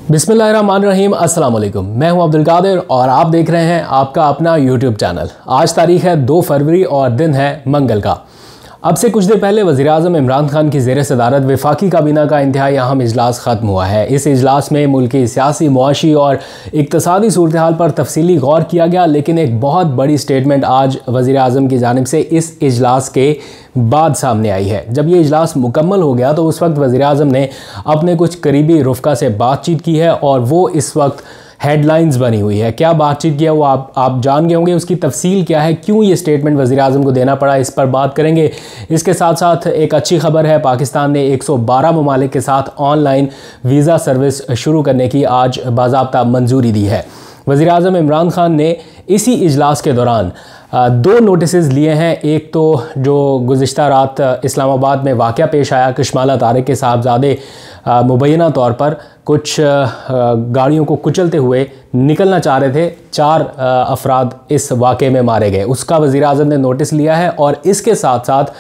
बिस्मिल्लाहिर्रहमानिर्रहीम, अस्सलाम वालेकुम। मैं हूं अब्दुल कादिर और आप देख रहे हैं आपका अपना यूट्यूब चैनल। आज तारीख है 2 फरवरी और दिन है मंगल का। अब से कुछ देर पहले वज़ीर-ए-आज़म इमरान खान की ज़ेर सदारत वफाकी काबीना का इंतहाई अहम इजलास ख़त्म हुआ है। इस इजलास में मुल्क की सियासी, मुआशी और इक़्तिसादी सूरत हाल पर तफसीली गौर किया गया, लेकिन एक बहुत बड़ी स्टेटमेंट आज वज़ीर-ए-आज़म की जानिब से इस इजलास के बाद सामने आई है। जब ये इजलास मुकम्मल हो गया तो उस वक्त वज़ीर-ए-आज़म ने अपने कुछ करीबी रुफ़का से बातचीत की है और वो इस वक्त हेडलाइंस बनी हुई है। क्या बातचीत किया वो आप जान गए होंगे। उसकी तफसील क्या है, क्यों ये स्टेटमेंट वज़ीर-ए-आज़म को देना पड़ा, इस पर बात करेंगे। इसके साथ साथ एक अच्छी खबर है, पाकिस्तान ने 112 ममालिक के साथ ऑनलाइन वीज़ा सर्विस शुरू करने की आज बाज़ाब्ता मंजूरी दी है। वज़ीर-ए-आज़म इमरान खान ने इसी इजलास के दौरान 2 नोटिसेस लिए हैं। एक तो जो गुज़िश्ता रात इस्लामाबाद में वाक़या पेश आया, कशमाला तारिक के साहबजादे मुबैना तौर पर कुछ गाड़ियों को कुचलते हुए निकलना चाह रहे थे, 4 अफराद इस वाक़े में मारे गए, उसका वज़ीर-ए-आज़म ने नोटिस लिया है। और इसके साथ साथ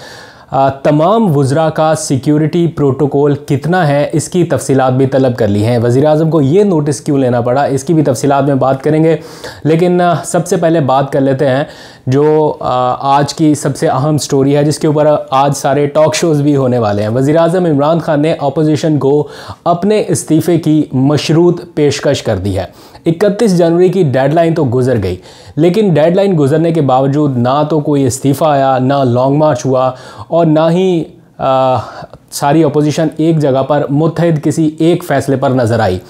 तमाम वुज़रा का सिक्योरिटी प्रोटोकॉल कितना है, इसकी तफसीलात भी तलब कर ली हैं। वज़ीर-ए-आज़म को ये नोटिस क्यों लेना पड़ा, इसकी भी तफसीलात में बात करेंगे। लेकिन सबसे पहले बात कर लेते हैं जो आज की सबसे अहम स्टोरी है, जिसके ऊपर आज सारे टॉक शोज़ भी होने वाले हैं। वज़ीर-ए-आज़म इमरान खान ने अपोजिशन को अपने इस्तीफ़े की मशरूत पेशकश कर दी है। 31 जनवरी की डेडलाइन तो गुजर गई, लेकिन डेडलाइन गुजरने के बावजूद ना तो कोई इस्तीफ़ा आया, ना लॉन्ग मार्च हुआ और ना ही सारी अपोजिशन एक जगह पर मुत्तहिद किसी एक फ़ैसले पर नज़र आई।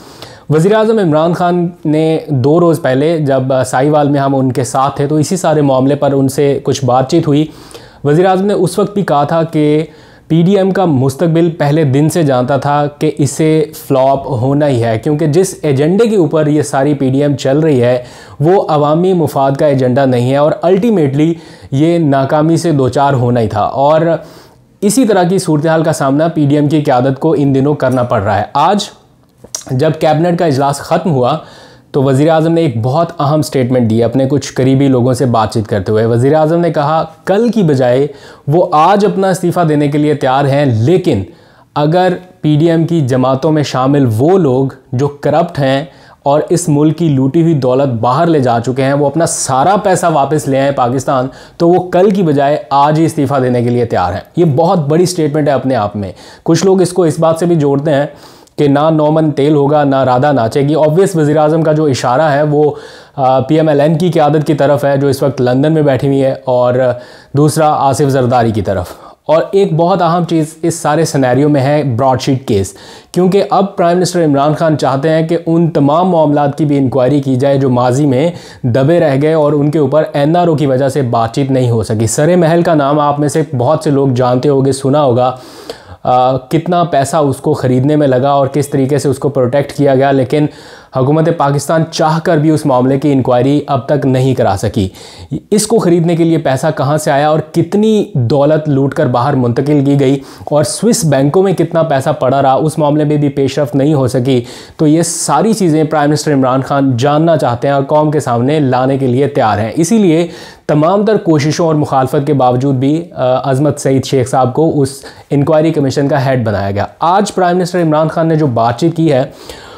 वज़ीर-ए-आज़म इमरान खान ने 2 रोज़ पहले जब साहिवाल में हम उनके साथ थे तो इसी सारे मामले पर उनसे कुछ बातचीत हुई। वज़ीर-ए-आज़म ने उस वक्त भी कहा था कि पीडीएम का मुस्तकबिल पहले दिन से जानता था कि इसे फ्लॉप होना ही है, क्योंकि जिस एजेंडे के ऊपर ये सारी पीडीएम चल रही है वो अवामी मुफाद का एजेंडा नहीं है और अल्टीमेटली ये नाकामी से दो चार होना ही था। और इसी तरह की सूरत हाल का सामना पीडीएम की क़यादत को इन दिनों करना पड़ रहा है। आज जब कैबिनेट का इजलास ख़त्म हुआ तो वज़ीर-ए-आज़म ने एक बहुत अहम स्टेटमेंट दी अपने कुछ करीबी लोगों से बातचीत करते हुए। वज़ीर-ए-आज़म ने कहा कल की बजाय वो आज अपना इस्तीफ़ा देने के लिए तैयार हैं, लेकिन अगर पीडीएम की जमातों में शामिल वो लोग जो करप्ट हैं और इस मुल्क की लूटी हुई दौलत बाहर ले जा चुके हैं, वो अपना सारा पैसा वापस ले आए पाकिस्तान, तो वो कल की बजाय आज ही इस्तीफ़ा देने के लिए तैयार हैं। ये बहुत बड़ी स्टेटमेंट है अपने आप में। कुछ लोग इसको इस बात से भी जोड़ते हैं कि ना नौमन तेल होगा ना राधा नाचेगी। ऑब्वियस वज़ीर-ए-आज़म का जो इशारा है वो PMLN की क़यादत की तरफ है जो इस वक्त लंदन में बैठी हुई है, और दूसरा आसिफ ज़रदारी की तरफ। और एक बहुत अहम चीज़ इस सारे सिनेरियो में है ब्रॉडशीट केस, क्योंकि अब प्राइम मिनिस्टर इमरान खान चाहते हैं कि उन तमाम मामलात की भी इंक्वायरी की जाए जो माजी में दबे रह गए और उनके ऊपर NRO की वजह से बातचीत नहीं हो सकी। सरे महल का नाम आप में से बहुत से लोग जानते होंगे, सुना होगा। कितना पैसा उसको ख़रीदने में लगा और किस तरीके से उसको प्रोटेक्ट किया गया, लेकिन हुकूमत पाकिस्तान चाह कर भी उस मामले की इंक्वायरी अब तक नहीं करा सकी। इसको ख़रीदने के लिए पैसा कहाँ से आया और कितनी दौलत लूट कर बाहर मुंतकिल की गई और स्विस बैंकों में कितना पैसा पड़ा रहा, उस मामले में भी पेशरफ नहीं हो सकी। तो ये सारी चीज़ें प्राइम मिनिस्टर इमरान खान जानना चाहते हैं और कौम के सामने लाने के लिए तैयार हैं। इसीलिए तमाम तर कोशिशों और मुखालफत के बावजूद भी अज़मत सईद शेख साहब को उस इंक्वायरी कमीशन का हेड बनाया गया। आज प्राइम मिनिस्टर इमरान खान ने जो बातचीत की है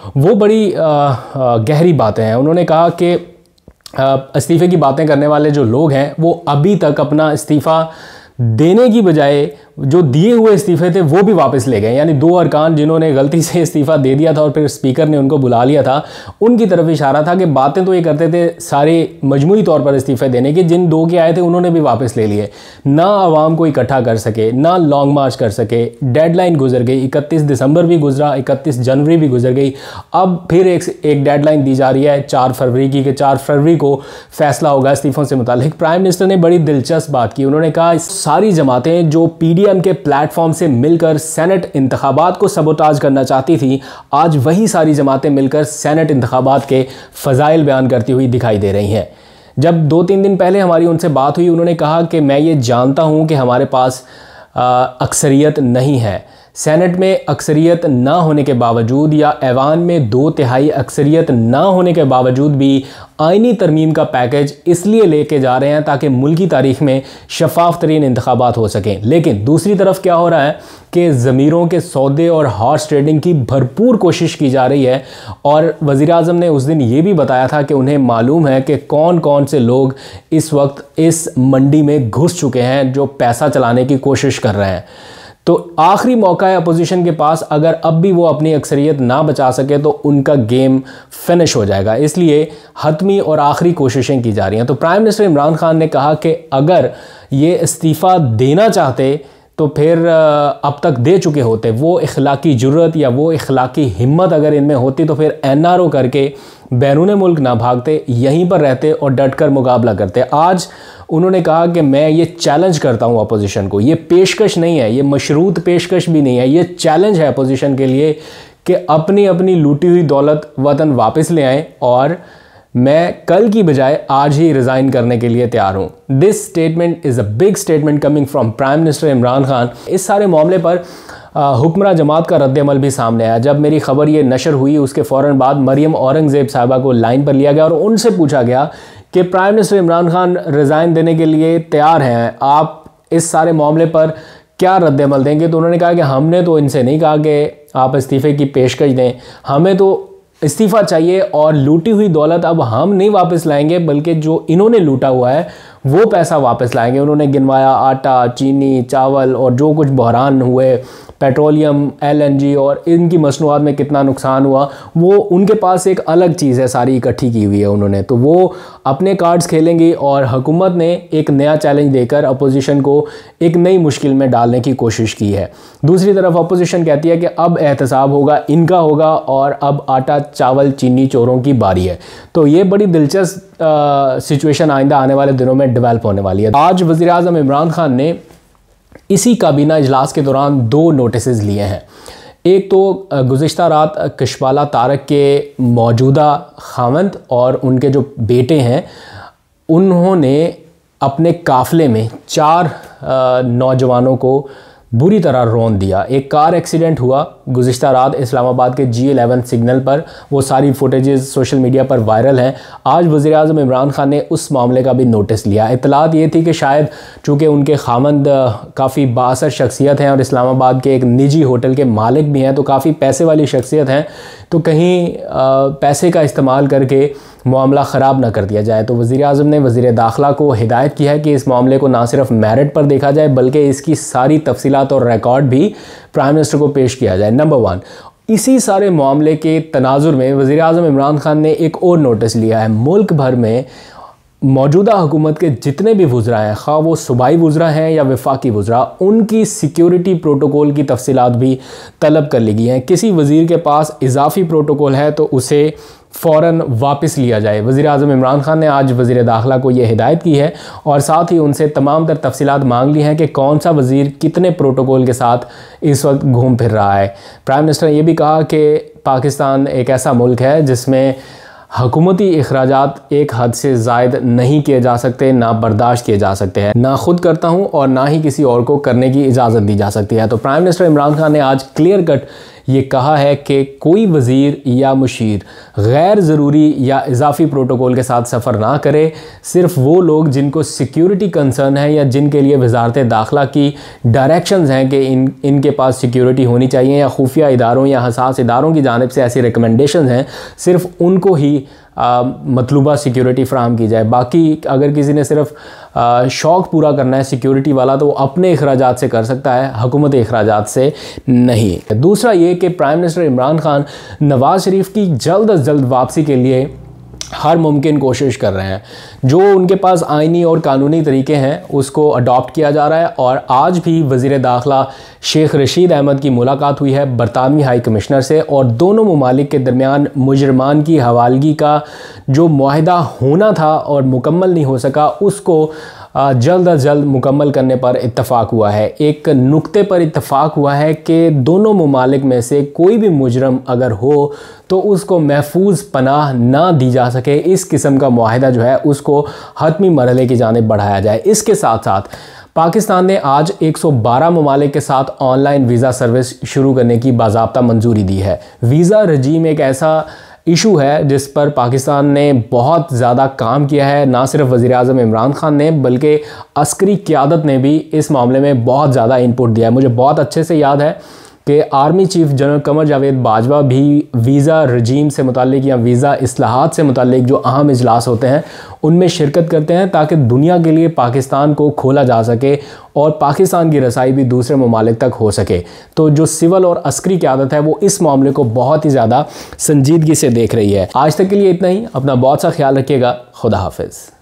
वो बड़ी गहरी बातें हैं। उन्होंने कहा कि इस्तीफ़े की बातें करने वाले जो लोग हैं वो अभी तक अपना इस्तीफ़ा देने की बजाय जो दिए हुए इस्तीफ़े थे वो भी वापस ले गए। यानी 2 अरकान जिन्होंने गलती से इस्तीफ़ा दे दिया था और फिर स्पीकर ने उनको बुला लिया था, उनकी तरफ इशारा था कि बातें तो ये करते थे सारे मजमूई तौर पर इस्तीफ़े देने के, जिन 2 के आए थे उन्होंने भी वापस ले लिए। ना आवाम को इकट्ठा कर सके, ना लॉन्ग मार्च कर सके, डेडलाइन गुजर गई, 31 दिसंबर भी गुजरा, 31 जनवरी भी गुजर गई। अब फिर एक डेडलाइन दी जा रही है 4 फरवरी की, कि 4 फरवरी को फैसला होगा इस्तीफ़ों से मुतालिक। प्राइम मिनिस्टर ने बड़ी दिलचस्प बात की। उन्होंने कहा सारी जमातें जो पीडीएम के प्लेटफॉर्म से मिलकर सेनेट इंतखाबात को सबोटाज करना चाहती थी, आज वही सारी जमातें मिलकर सेनेट इंतखाबात के फ़ज़ाइल बयान करती हुई दिखाई दे रही हैं। जब 2-3 दिन पहले हमारी उनसे बात हुई, उन्होंने कहा कि मैं ये जानता हूं कि हमारे पास अक्सरियत नहीं है, सेनेट में अक्सरियत ना होने के बावजूद या ऐवान में 2/3 अक्सरियत ना होने के बावजूद भी आईनी तरमीम का पैकेज इसलिए लेके जा रहे हैं ताकि मुल्की तारीख में शफाफ तरीन इंतखाबात हो सकें। लेकिन दूसरी तरफ क्या हो रहा है कि ज़मीरों के सौदे और हॉर्स ट्रेडिंग की भरपूर कोशिश की जा रही है। और वज़ीर आज़म ने उस दिन ये भी बताया था कि उन्हें मालूम है कि कौन कौन से लोग इस वक्त इस मंडी में घुस चुके हैं जो पैसा चलाने की कोशिश कर रहे हैं। तो आखिरी मौका है अपोजिशन के पास, अगर अब भी वो अपनी अक्सरियत ना बचा सके तो उनका गेम फिनिश हो जाएगा। इसलिए हतमी और आखिरी कोशिशें की जा रही हैं। तो प्राइम मिनिस्टर इमरान खान ने कहा कि अगर ये इस्तीफ़ा देना चाहते तो फिर अब तक दे चुके होते। वो इखलाकी जुर्रत या वो इखलाकी हिम्मत अगर इनमें होती तो फिर NRO करके बैरून मुल्क ना भागते, यहीं पर रहते और डट कर मुकाबला करते। आज उन्होंने कहा कि मैं ये चैलेंज करता हूँ अपोजिशन को। ये पेशकश नहीं है, ये मशरूत पेशकश भी नहीं है, ये चैलेंज है अपोजिशन के लिए कि अपनी अपनी लूटी हुई दौलत वतन वापस ले आएँ और मैं कल की बजाय आज ही रिज़ाइन करने के लिए तैयार हूँ। This statement is a big statement coming from prime minister Imran Khan. इस सारे मामले पर हुक्मरां जमात का रद्द-ए-अमल भी सामने आया। जब मेरी खबर ये नशर हुई उसके फ़ौरन बाद मरियम औरंगज़ेब साहिबा को लाइन पर लिया गया और उनसे पूछा गया कि prime minister Imran Khan resign देने के लिए तैयार हैं, आप इस सारे मामले पर क्या रद्द-ए-अमल देंगे? तो उन्होंने कहा कि हमने तो इनसे नहीं कहा कि आप इस्तीफ़े की पेशकश दें, हमें तो इस्तीफ़ा चाहिए और लूटी हुई दौलत अब हम नहीं वापस लाएंगे बल्कि जो इन्होंने लूटा हुआ है वो पैसा वापस लाएंगे। उन्होंने गिनवाया आटा, चीनी, चावल और जो कुछ बहरान हुए, पेट्रोलियम, LNG और इनकी मसनूआत में कितना नुकसान हुआ, वो उनके पास एक अलग चीज़ है, सारी इकट्ठी की हुई है उन्होंने। तो वो अपने कार्ड्स खेलेंगी और हुकूमत ने एक नया चैलेंज देकर अपोजिशन को एक नई मुश्किल में डालने की कोशिश की है। दूसरी तरफ अपोजिशन कहती है कि अब एहतसाब होगा, इनका होगा और अब आटा, चावल, चीनी चोरों की बारी है। तो ये बड़ी दिलचस्प सिचुएशन आइंदा आने वाले दिनों में डेवलप होने वाली है। आज वज़ीर आज़म इमरान खान ने इसी काबीना इजलास के दौरान 2 नोटिसेस लिए हैं। एक तो गुज़िश्ता रात कशवाला तारक के मौजूदा खावंद और उनके जो बेटे हैं उन्होंने अपने काफ़िले में 4 नौजवानों को बुरी तरह रौंद दिया। एक कार एक्सीडेंट हुआ गुज़िश्ता रात इस्लामाबाद के G11 सिग्नल पर, वो सारी फुटेजेस सोशल मीडिया पर वायरल हैं। आज वज़ीर आज़म इमरान खान ने उस मामले का भी नोटिस लिया। इत्तलात ये थी कि शायद चूँकि उनके खामंद काफ़ी बाअसर शख्सियत हैं और इस्लामाबाद के एक निजी होटल के मालिक भी हैं, तो काफ़ी पैसे वाली शख्सियत हैं, तो कहीं पैसे का इस्तेमाल करके मामला ख़राब ना कर दिया जाए। तो वज़ीर आज़म ने वज़ीर दाखिला को हिदायत की है कि इस मामले को ना सिर्फ मेरिट पर देखा जाए बल्कि इसकी सारी तफसीलात और रिकॉर्ड भी प्राइम मिनिस्टर को पेश किया जाए। नंबर 1, इसी सारे मामले के तनाजुर में वज़ीर आज़म इमरान खान ने एक और नोटिस लिया है। मुल्क भर में मौजूदा हुकूमत के जितने भी वुज़रा हैं, खा वो सूबाई वुज़रा हैं या वफाकी वुज़रा, उनकी सिक्योरिटी प्रोटोकॉल की तफसीलात भी तलब कर ली गई हैं। किसी वज़ीर के पास इजाफ़ी प्रोटोकॉल है तो उसे फ़ौरन वापस लिया जाए। वज़ीर आज़म इमरान खान ने आज वज़ीर दाखिला को ये हिदायत की है और साथ ही उनसे तमाम तर तफसीलात मांग ली हैं कि कौन सा वज़ीर कितने प्रोटोकॉल के साथ इस वक्त घूम फिर रहा है। प्राइम मिनिस्टर ने यह भी कहा कि पाकिस्तान एक ऐसा मुल्क है जिसमें हुकूमती अखराजात एक हद से ज़ायद नहीं किए जा सकते, ना बर्दाश्त किए जा सकते हैं। ना खुद करता हूँ और ना ही किसी और को करने की इजाज़त दी जा सकती है। तो प्राइम मिनिस्टर इमरान खान ने आज क्लियर कट ये कहा है कि कोई वज़ीर या मुशीर गैर ज़रूरी या इजाफ़ी प्रोटोकॉल के साथ सफ़र ना करे। सिर्फ वो लोग जिनको सिक्योरिटी कंसर्न है या जिनके लिए वज़ारत दाखिला की डायरेक्शंस हैं कि इनके पास सिक्योरिटी होनी चाहिए या खुफिया इदारों या हसास इदारों की जानिब से ऐसी रिकमेंडेशन हैं, सिर्फ उनको ही मतलूबा सिक्योरिटी फ़राहम की जाए। बाकी अगर किसी ने सिर्फ शौक़ पूरा करना है सिक्योरिटी वाला तो वो अपने अखराजात से कर सकता है, हुकूमती अखराजात से नहीं। दूसरा ये कि प्राइम मिनिस्टर इमरान खान नवाज़ शरीफ की जल्द अज जल्द वापसी के लिए हर मुमकिन कोशिश कर रहे हैं। जो उनके पास आइनी और कानूनी तरीके हैं उसको अडॉप्ट किया जा रहा है। और आज भी वज़ीर दाखिला शेख रशीद अहमद की मुलाकात हुई है बरतानवी हाई कमिश्नर से और दोनों ममालिक के दरमियान मुजरमान की हवालगी का जो मुआहिदा होना था और मुकम्मल नहीं हो सका उसको जल्द अज जल्द मुकम्मल करने पर इत्तफ़ाक़ हुआ है। एक नुक्ते पर इत्तफ़ाक़ हुआ है कि दोनों ममालिक में से कोई भी मुजरम अगर हो तो उसको महफूज पनाह ना दी जा सके, इस किस्म का मुआहिदा जो है उसको हतमी मरहले की जानिब बढ़ाया जाए। इसके साथ साथ पाकिस्तान ने आज 112 ममालिक के साथ ऑनलाइन वीज़ा सर्विस शुरू करने की बाज़ाब्ता मंजूरी दी है। वीज़ा रजीम एक ऐसा इशू है जिस पर पाकिस्तान ने बहुत ज़्यादा काम किया है। ना सिर्फ वज़ीर-ए-आज़म इमरान खान ने बल्कि अस्करी क़यादत ने भी इस मामले में बहुत ज़्यादा इनपुट दिया है। मुझे बहुत अच्छे से याद है कि army chief general Qamar Javed Bajwa भी वीज़ा रजीम से मुतालिक या वीज़ा इस्लाहात से मुतालिक जो अहम इजलास होते हैं उनमें शिरकत करते हैं, ताकि दुनिया के लिए पाकिस्तान को खोला जा सके और पाकिस्तान की रसाई भी दूसरे ममालिक तक हो सके। तो जो सिविल और अस्करी क़यादत है वो इस मामले को बहुत ही ज़्यादा संजीदगी से देख रही है। आज तक के लिए इतना ही। अपना बहुत सा ख्याल रखिएगा। खुदा हाफिज़।